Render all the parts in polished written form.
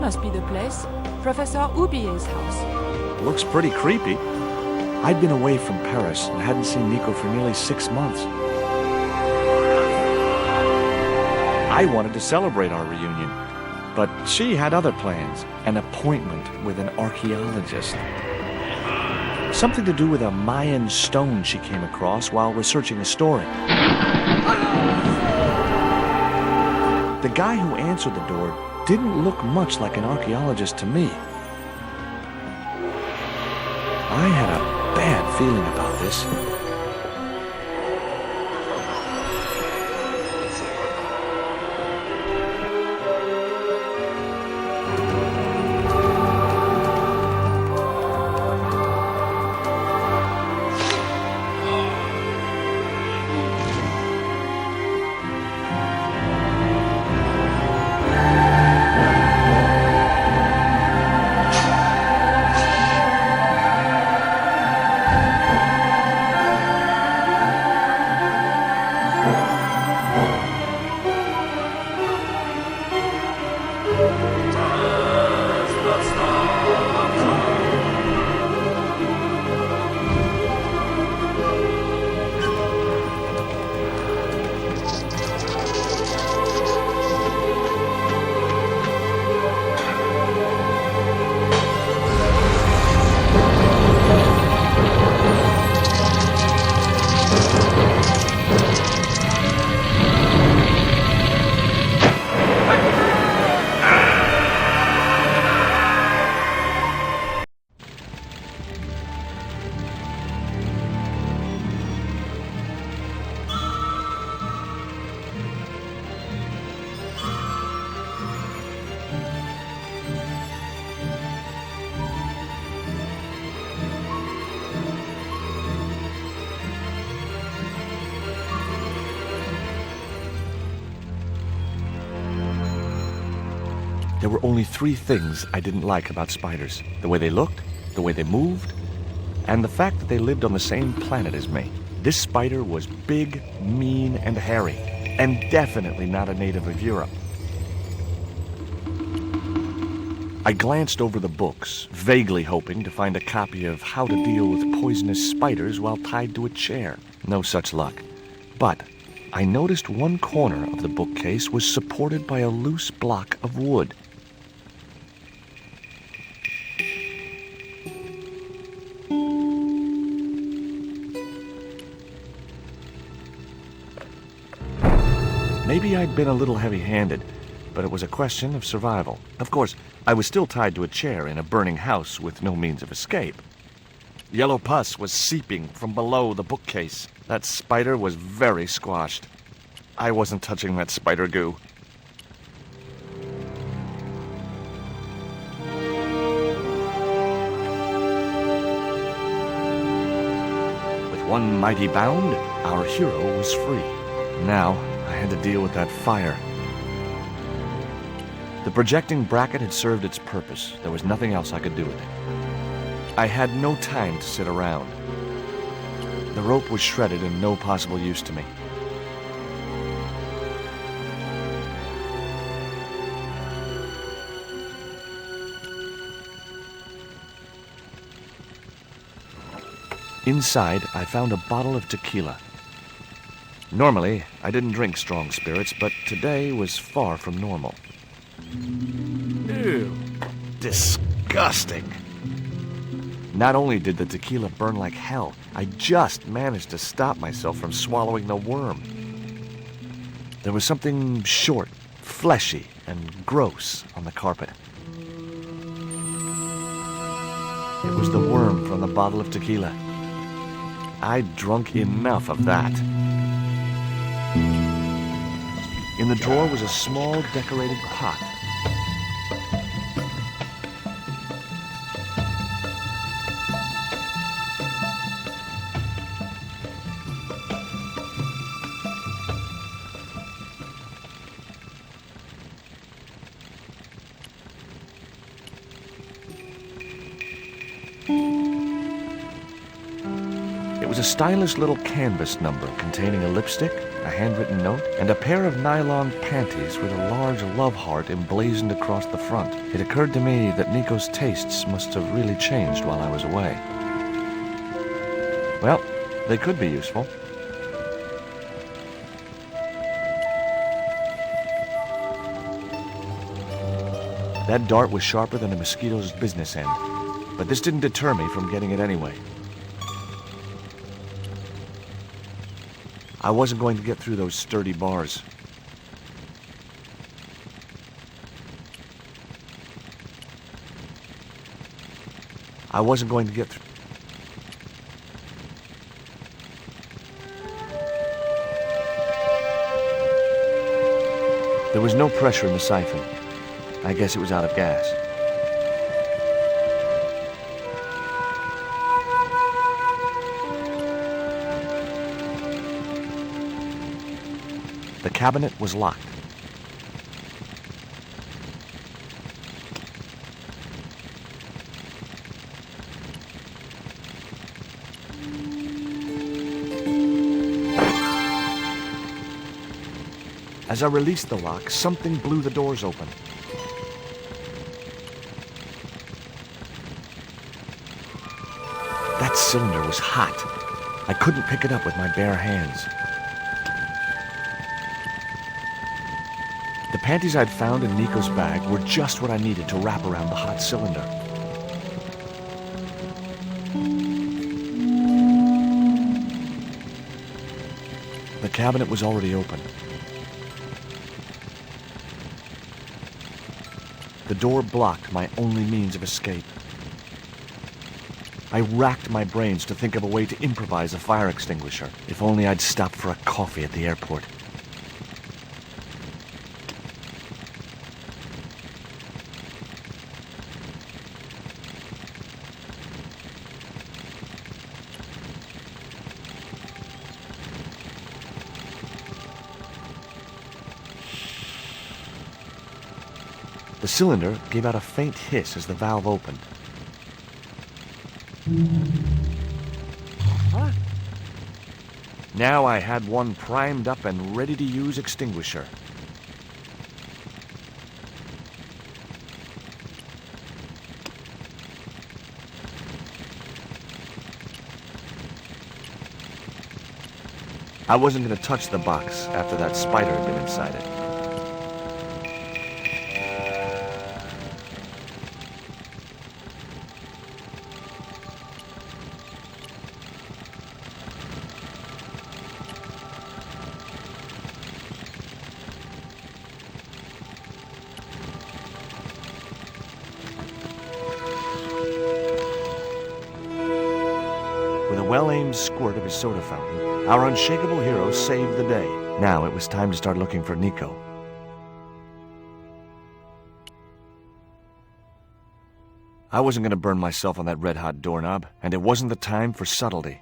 must be the place. Professor Ubier's house. Looks pretty creepy. I'd been away from Paris and hadn't seen Nico for nearly 6 months. I wanted to celebrate our reunion, but she had other plans. An appointment with an archaeologist. Something to do with a Mayan stone she came across while researching a story. The guy who answered the door didn't look much like an archaeologist to me. I had a bad feeling about this. There were only 3 things I didn't like about spiders. The way they looked, the way they moved, and the fact that they lived on the same planet as me. This spider was big, mean, and hairy, and definitely not a native of Europe. I glanced over the books, vaguely hoping to find a copy of How to Deal with Poisonous Spiders While Tied to a Chair. No such luck. But I noticed one corner of the bookcase was supported by a loose block of wood. Maybe I'd been a little heavy-handed, but it was a question of survival. Of course, I was still tied to a chair in a burning house with no means of escape. Yellow pus was seeping from below the bookcase. That spider was very squashed. I wasn't touching that spider goo. With one mighty bound, our hero was free. Now, I had to deal with that fire. The projecting bracket had served its purpose. There was nothing else I could do with it. I had no time to sit around. The rope was shredded and no possible use to me. Inside, I found a bottle of tequila. Normally, I didn't drink strong spirits, but today was far from normal. Ew. Disgusting. Not only did the tequila burn like hell, I just managed to stop myself from swallowing the worm. There was something short, fleshy, and gross on the carpet. It was the worm from the bottle of tequila. I'd drunk enough of that. In the drawer was a small decorated pot. It was a stylish little canvas number containing a lipstick, a handwritten note, and a pair of nylon panties with a large love heart emblazoned across the front. It occurred to me that Nico's tastes must have really changed while I was away. Well, they could be useful. That dart was sharper than a mosquito's business end, but this didn't deter me from getting it anyway. I wasn't going to get through those sturdy bars. I wasn't going to get through. There was no pressure in the siphon. I guess it was out of gas. The cabinet was locked. As I released the lock, something blew the doors open. That cylinder was hot. I couldn't pick it up with my bare hands. The panties I'd found in Nico's bag were just what I needed to wrap around the hot cylinder. The cabinet was already open. The door blocked my only means of escape. I racked my brains to think of a way to improvise a fire extinguisher. If only I'd stopped for a coffee at the airport. The cylinder gave out a faint hiss as the valve opened. Huh? Now I had one primed up and ready to use extinguisher. I wasn't going to touch the box after that spider had been inside it. With a well-aimed squirt of his soda fountain, our unshakable hero saved the day. Now it was time to start looking for Nico. I wasn't going to burn myself on that red-hot doorknob, and it wasn't the time for subtlety.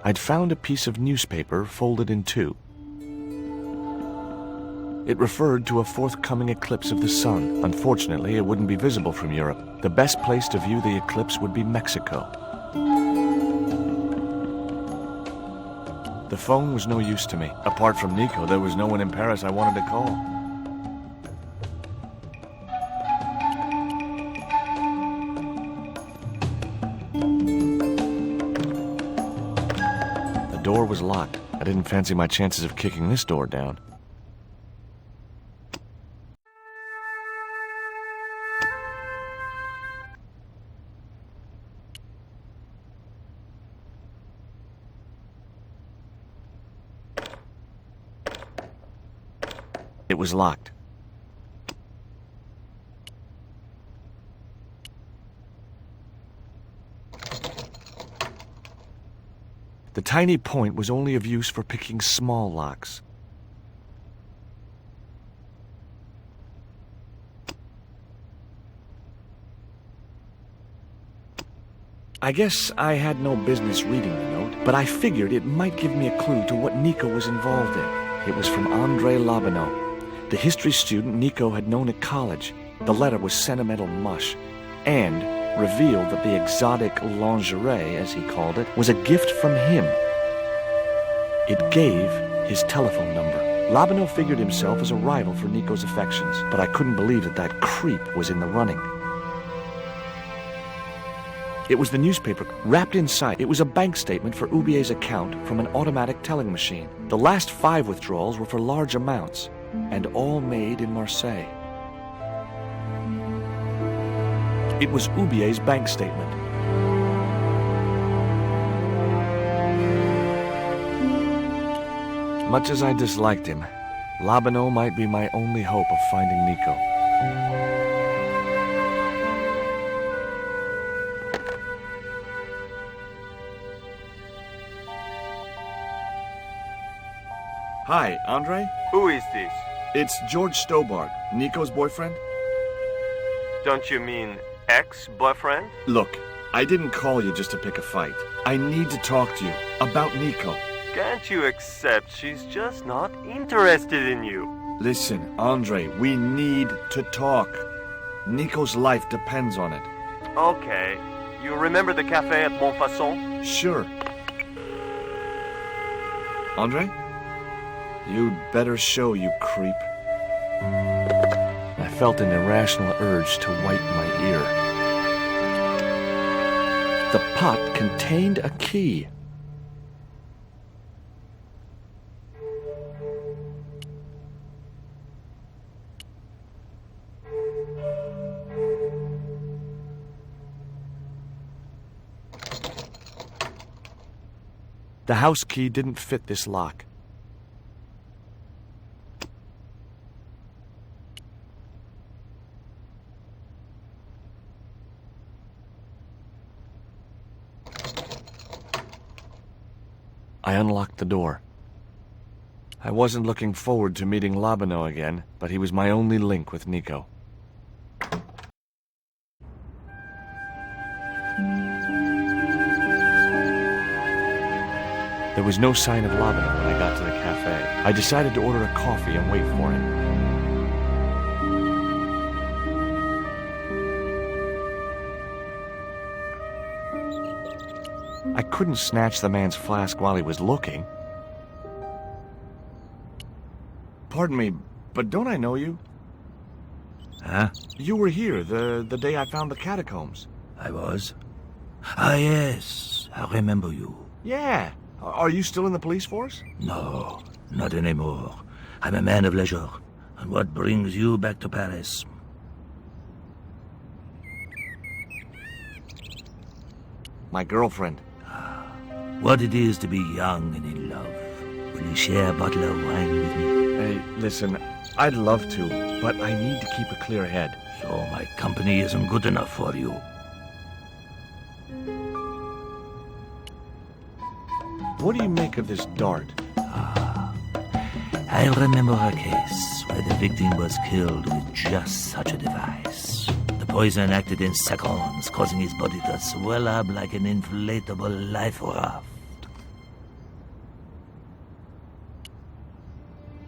I'd found a piece of newspaper folded in two. It referred to a forthcoming eclipse of the sun. Unfortunately, it wouldn't be visible from Europe. The best place to view the eclipse would be Mexico. The phone was no use to me. Apart from Nico, there was no one in Paris I wanted to call. The door was locked. I didn't fancy my chances of kicking this door down. It was locked. The tiny point was only of use for picking small locks. I guess I had no business reading the note. found, but I figured it might give me a clue to what Nico was involved in. It was from Andre Labanau, the history student Nico had known at college. The letter was sentimental mush, and revealed that the exotic lingerie, as he called it, was a gift from him. It gave his telephone number. Labanau figured himself as a rival for Nico's affections, but I couldn't believe that that creep was in the running. It was the newspaper. Wrapped inside, it was a bank statement for Ubier's account from an automatic telling machine. The last 5 withdrawals were for large amounts, and all made in Marseille. It was Ubier's bank statement. Much as I disliked him, Labanau might be my only hope of finding Nico. Hi, Andre? Who is this? It's George Stobart, Nico's boyfriend. Don't you mean ex-boyfriend? Look, I didn't call you just to pick a fight. I need to talk to you about Nico. Can't you accept she's just not interested in you? Listen, Andre, we need to talk. Nico's life depends on it. Okay. You remember the cafe at Montfaucon? Sure. Andre? You'd better show, you creep. I felt an irrational urge to wipe my ear. The pot contained a key. The house key didn't fit this lock. I unlocked the door. I wasn't looking forward to meeting Labanau again, but he was my only link with Nico. There was no sign of Labanau when I got to the cafe. I decided to order a coffee and wait for him. I couldn't snatch the man's flask while he was looking. Pardon me, but don't I know you? Huh? You were here the day I found the catacombs. I was? Ah, yes. I remember you. Yeah. Are you still in the police force? No, not anymore. I'm a man of leisure. And what brings you back to Paris? My girlfriend. What it is to be young and in love. Will you share a bottle of wine with me? Hey, listen, I'd love to, but I need to keep a clear head. So my company isn't good enough for you. What do you make of this dart? I remember a case where the victim was killed with just such a device. The poison acted in seconds, causing his body to swell up like an inflatable life raft.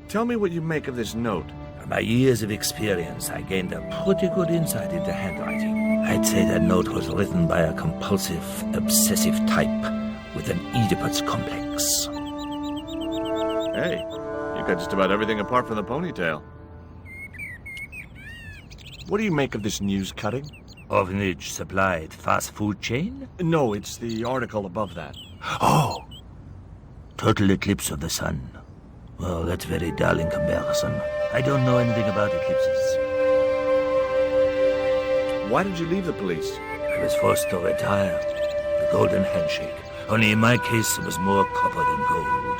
Tell me what you make of this note. From my years of experience, I gained a pretty good insight into handwriting. I'd say that note was written by a compulsive, obsessive type with an Oedipus complex. Hey, you got just about everything apart from the ponytail. What do you make of this news cutting? Orphanage supplied fast food chain? No, it's the article above that. Oh! Total eclipse of the sun. Well, that's very dull in comparison. I don't know anything about eclipses. Why did you leave the police? I was forced to retire. The golden handshake. Only in my case, it was more copper than gold.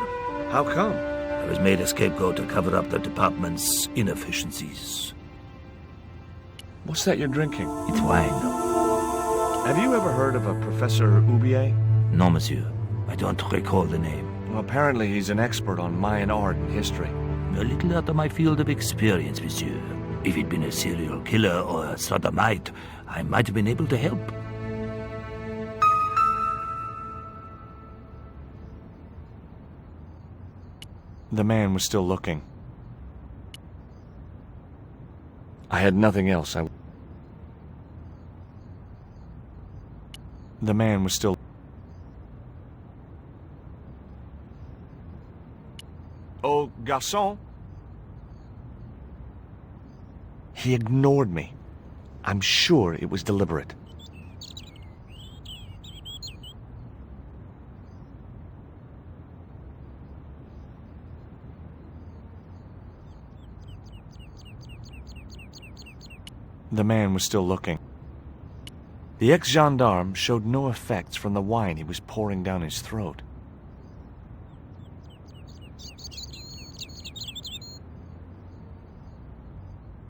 How come? I was made a scapegoat to cover up the department's inefficiencies. What's that you're drinking? It's wine. Have you ever heard of a Professor Ubier? No, monsieur. I don't recall the name. Well, apparently he's an expert on Mayan art and history. A little out of my field of experience, monsieur. If he'd been a serial killer or a sodomite, I might have been able to help. The man was still looking. I had nothing else. The man was still... Oh, garçon? He ignored me. I'm sure it was deliberate. The man was still looking. The ex-gendarme showed no effects from the wine he was pouring down his throat.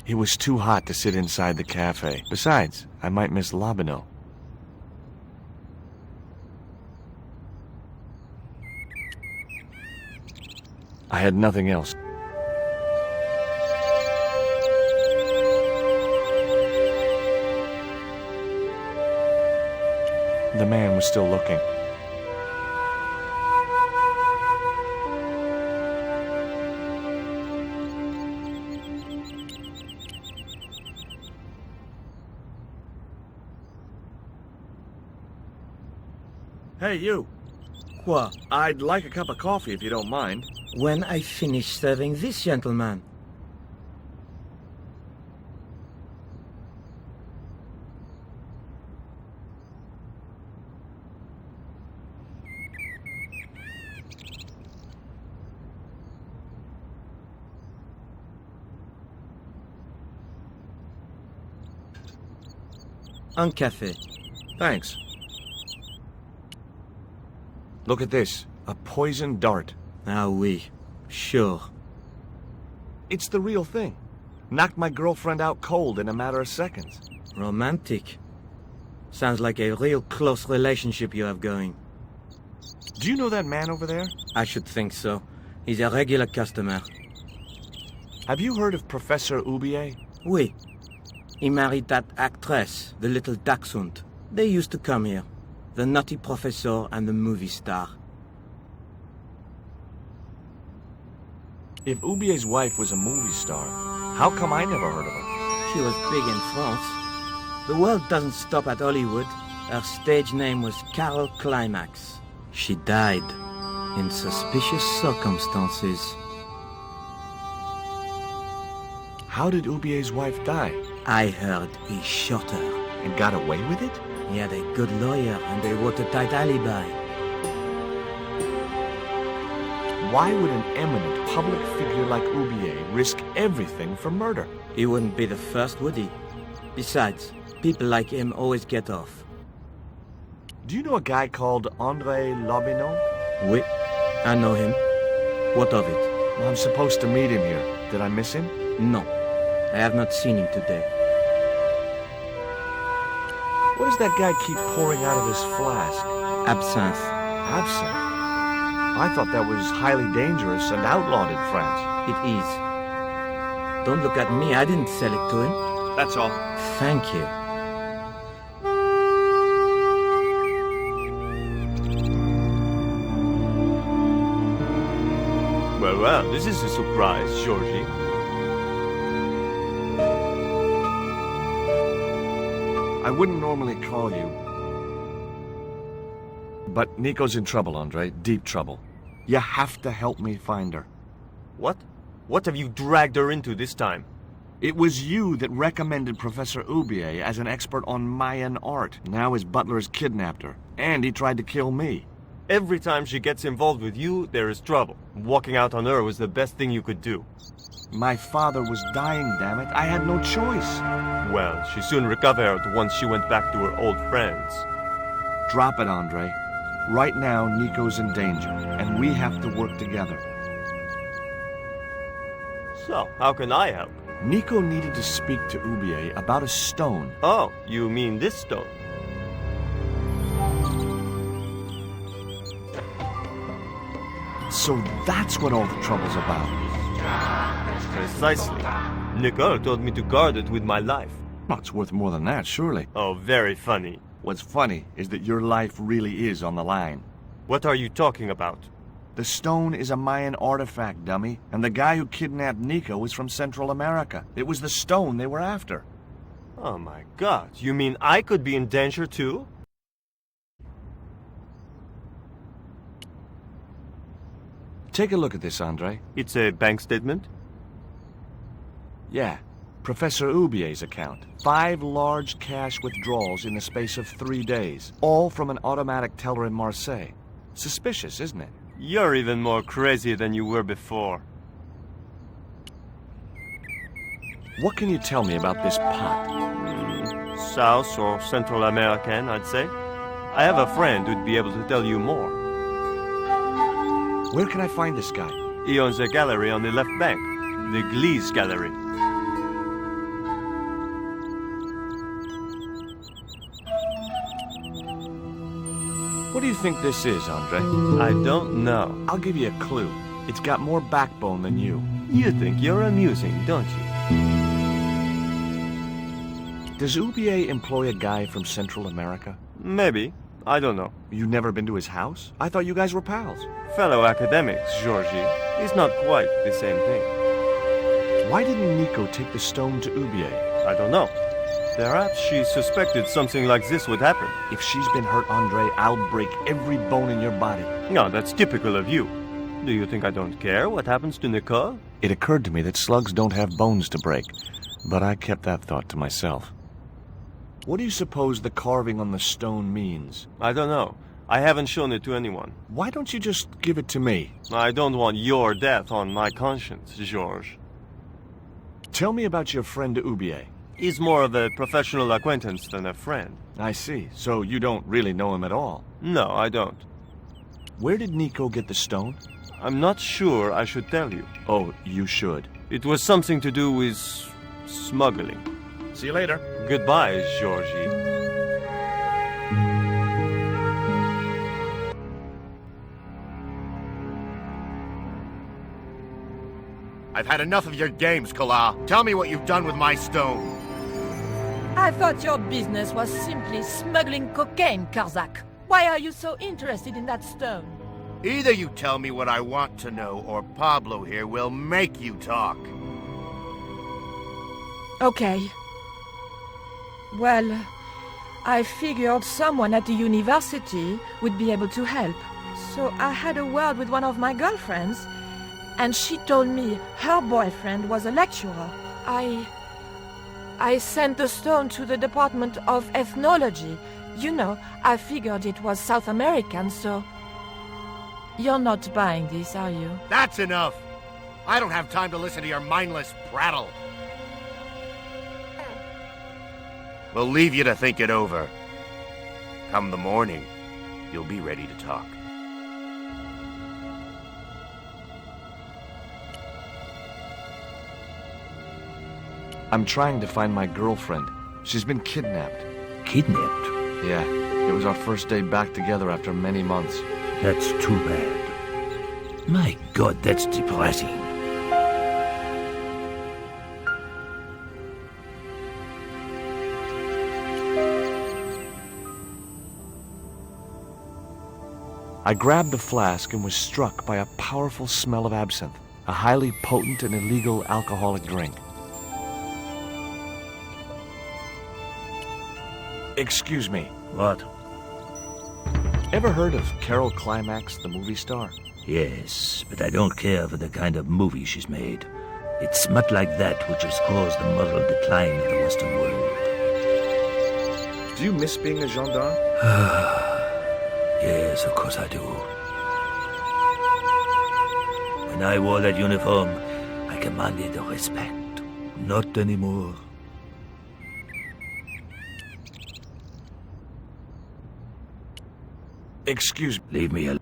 It was too hot to sit inside the cafe. Besides, I might miss Labino. I had nothing else. The man was still looking. Hey, you. What? I'd like a cup of coffee if you don't mind. When I finish serving this gentleman. Un café. Thanks. Look at this. A poison dart. Ah oui, sure. It's the real thing. Knocked my girlfriend out cold in a matter of seconds. Romantic. Sounds like a real close relationship you have going. Do you know that man over there? I should think so. He's a regular customer. Have you heard of Professor Oubier? Oui. He married that actress, the little dachshund. They used to come here. The nutty professor and the movie star. If Oubier's wife was a movie star, how come I never heard of her? She was big in France. The world doesn't stop at Hollywood. Her stage name was Carol Climax. She died in suspicious circumstances. How did Oubier's wife die? I heard he shot her. And got away with it? He had a good lawyer and a watertight alibi. Why would an eminent public figure like Oubier risk everything for murder? He wouldn't be the first, would he? Besides, people like him always get off. Do you know a guy called André Lobineau? Oui, I know him. What of it? Well, I'm supposed to meet him here. Did I miss him? No, I have not seen him today. What does that guy keep pouring out of his flask? Absinthe. Absinthe? I thought that was highly dangerous and outlawed in France. It is. Don't look at me, I didn't sell it to him. That's all. Thank you. Well, this is a surprise, Georgie. I wouldn't normally call you. But Nico's in trouble, Andre. Deep trouble. You have to help me find her. What? What have you dragged her into this time? It was you that recommended Professor Oubier as an expert on Mayan art. Now his butler has kidnapped her. And he tried to kill me. Every time she gets involved with you, there is trouble. Walking out on her was the best thing you could do. My father was dying, damn it. I had no choice. Well, she soon recovered once she went back to her old friends. Drop it, Andre. Right now, Nico's in danger, and we have to work together. So, how can I help? Nico needed to speak to Oubier about a stone. Oh, you mean this stone? So that's what all the trouble's about. Precisely. Nicole told me to guard it with my life. Well, it's worth more than that, surely. Oh, very funny. What's funny is that your life really is on the line. What are you talking about? The stone is a Mayan artifact, dummy, and the guy who kidnapped Nico was from Central America. It was the stone they were after. Oh my god, you mean I could be in danger too? Take a look at this, Andre. It's a bank statement? Yeah, Professor Ubier's account. 5 large cash withdrawals in the space of 3 days, all from an automatic teller in Marseille. Suspicious, isn't it? You're even more crazy than you were before. What can you tell me about this pot? South or Central American, I'd say. I have a friend who'd be able to tell you more. Where can I find this guy? He owns a gallery on the left bank, the Gliese Gallery. What do you think this is, Andre? I don't know. I'll give you a clue. It's got more backbone than you. You think you're amusing, don't you? Does Ubier employ a guy from Central America? Maybe. I don't know. You never been to his house? I thought you guys were pals. Fellow academics, Georgie. It's not quite the same thing. Why didn't Nico take the stone to Ubier? I don't know. Perhaps she suspected something like this would happen. If she's been hurt, Andre, I'll break every bone in your body. No, that's typical of you. Do you think I don't care what happens to Nicole? It occurred to me that slugs don't have bones to break, but I kept that thought to myself. What do you suppose the carving on the stone means? I don't know. I haven't shown it to anyone. Why don't you just give it to me? I don't want your death on my conscience, Georges. Tell me about your friend Ubier. He's more of a professional acquaintance than a friend. I see. So you don't really know him at all? No, I don't. Where did Nico get the stone? I'm not sure I should tell you. Oh, you should. It was something to do with smuggling. See you later. Goodbye, Georgie. I've had enough of your games, Kala. Tell me what you've done with my stone. I thought your business was simply smuggling cocaine, Karzak. Why are you so interested in that stone? Either you tell me what I want to know, or Pablo here will make you talk. Okay. Well, I figured someone at the university would be able to help. So I had a word with one of my girlfriends, and she told me her boyfriend was a lecturer. I sent the stone to the Department of Ethnology. You know, I figured it was South American, so... You're not buying this, are you? That's enough! I don't have time to listen to your mindless prattle. We'll leave you to think it over. Come the morning, you'll be ready to talk. I'm trying to find my girlfriend. She's been kidnapped. Kidnapped? Yeah, it was our first day back together after many months. That's too bad. My God, that's depressing. I grabbed the flask and was struck by a powerful smell of absinthe, a highly potent and illegal alcoholic drink. Excuse me. What? Ever heard of Carol Climax, the movie star? Yes, but I don't care for the kind of movie she's made. It's smut like that which has caused the moral decline of the Western world. Do you miss being a gendarme? Yes, of course I do. When I wore that uniform, I commanded respect. Not anymore. Excuse me. Leave me alone.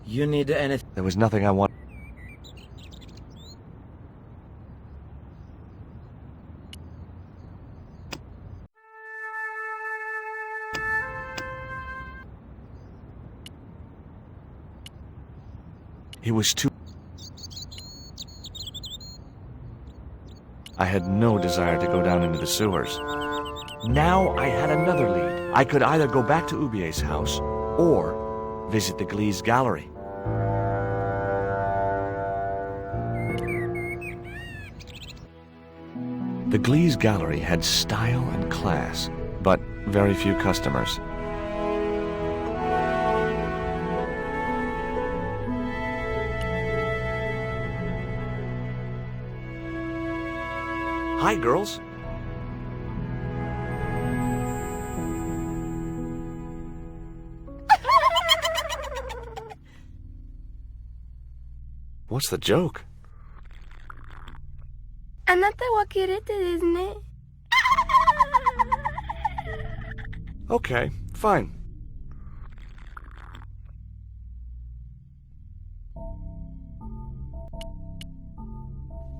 You need anything? There was nothing I wanted. It was too... I had no desire to go down into the sewers. Now I had another lead. I could either go back to Ubier's house, or visit the Glee's Gallery. The Glee's Gallery had style and class, but very few customers. Hi, girls. What's the joke? あなたはキレてですね。 Okay, fine.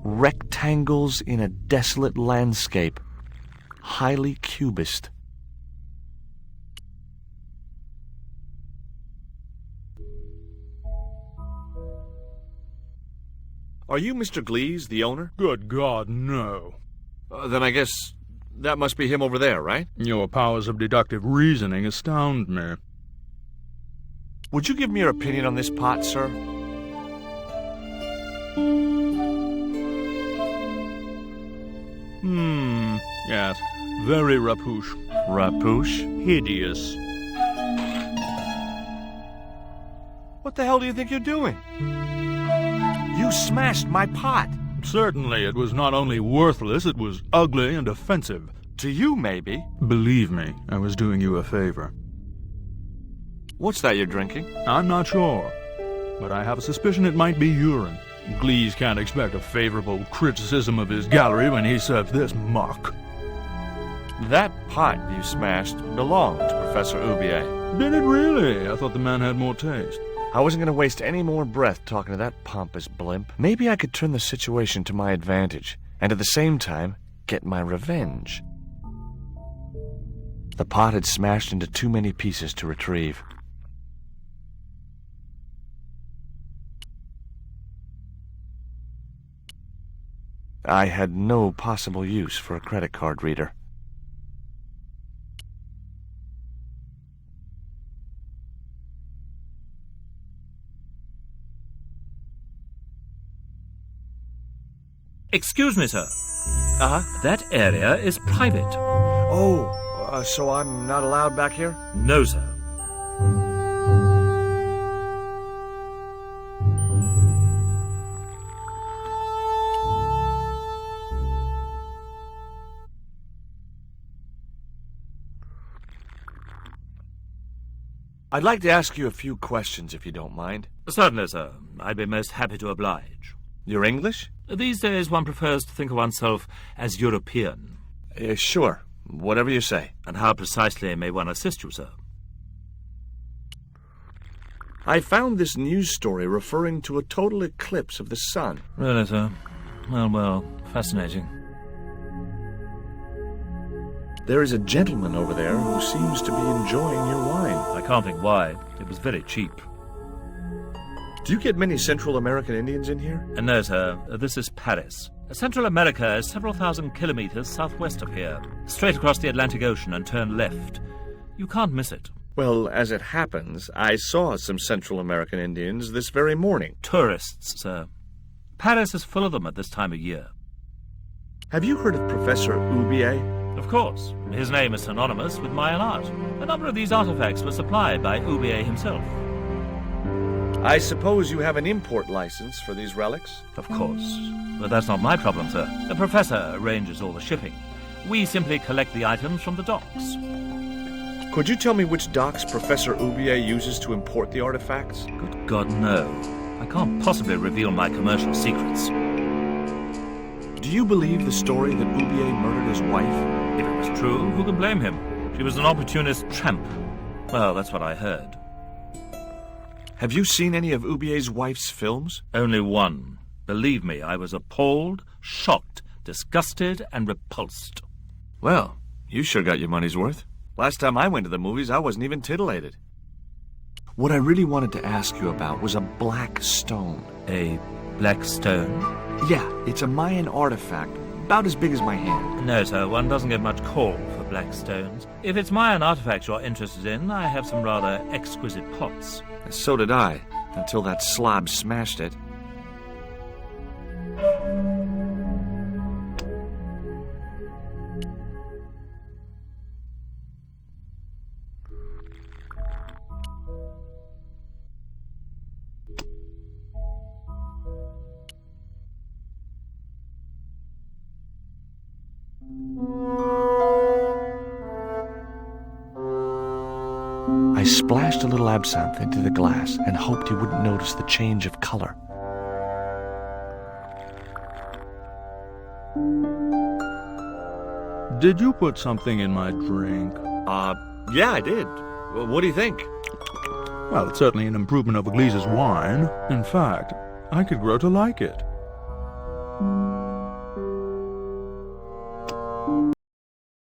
Rectangles in a desolate landscape. Highly cubist. Are you Mr. Glees, the owner? Good God, no. Then I guess that must be him over there, right? Your powers of deductive reasoning astound me. Would you give me your opinion on this pot, sir? Yes. Very rapouche. Rapouche? Hideous. What the hell do you think you're doing? You smashed my pot. Certainly, it was not only worthless, it was ugly and offensive. To you, maybe. Believe me, I was doing you a favor. What's that you're drinking? I'm not sure, but I have a suspicion it might be urine. Glees can't expect a favorable criticism of his gallery when he serves this muck. That pot you smashed belonged to Professor Oubier. Did it really? I thought the man had more taste. I wasn't going to waste any more breath talking to that pompous blimp. Maybe I could turn the situation to my advantage, and at the same time, get my revenge. The pot had smashed into too many pieces to retrieve. I had no possible use for a credit card reader. Excuse me, sir. Uh-huh. That area is private. Oh, so I'm not allowed back here? No, sir. I'd like to ask you a few questions, if you don't mind. Certainly, sir. I'd be most happy to oblige. You're English? These days one prefers to think of oneself as European. Sure. Whatever you say. And how precisely may one assist you, sir? I found this news story referring to a total eclipse of the sun. Really, sir? Well, fascinating. There is a gentleman over there who seems to be enjoying your wine. I can't think why. It was very cheap. Do you get many Central American Indians in here? No, sir. This is Paris. Central America is several thousand kilometers southwest of here. Straight across the Atlantic Ocean and turn left. You can't miss it. Well, as it happens, I saw some Central American Indians this very morning. Tourists, sir. Paris is full of them at this time of year. Have you heard of Professor Oubier? Of course. His name is synonymous with Mayan art. A number of these artifacts were supplied by Oubier himself. I suppose you have an import license for these relics? Of course. But that's not my problem, sir. The professor arranges all the shipping. We simply collect the items from the docks. Could you tell me which docks Professor Oubier uses to import the artifacts? Good God, no. I can't possibly reveal my commercial secrets. Do you believe the story that Oubier murdered his wife? If it was true, who could blame him? She was an opportunist tramp. Well, that's what I heard. Have you seen any of Oubier's wife's films? Only one. Believe me, I was appalled, shocked, disgusted, and repulsed. Well, you sure got your money's worth. Last time I went to the movies, I wasn't even titillated. What I really wanted to ask you about was a black stone. A black stone? Yeah, it's a Mayan artifact, about as big as my hand. No, sir, one doesn't get much call for black stones. If it's Mayan artifacts you're interested in, I have some rather exquisite pots. So did I, until that slob smashed it. I splashed a little absinthe into the glass and hoped he wouldn't notice the change of color. Did you put something in my drink? Yeah, I did. Well, what do you think? Well, it's certainly an improvement over Gleese's wine. In fact, I could grow to like it.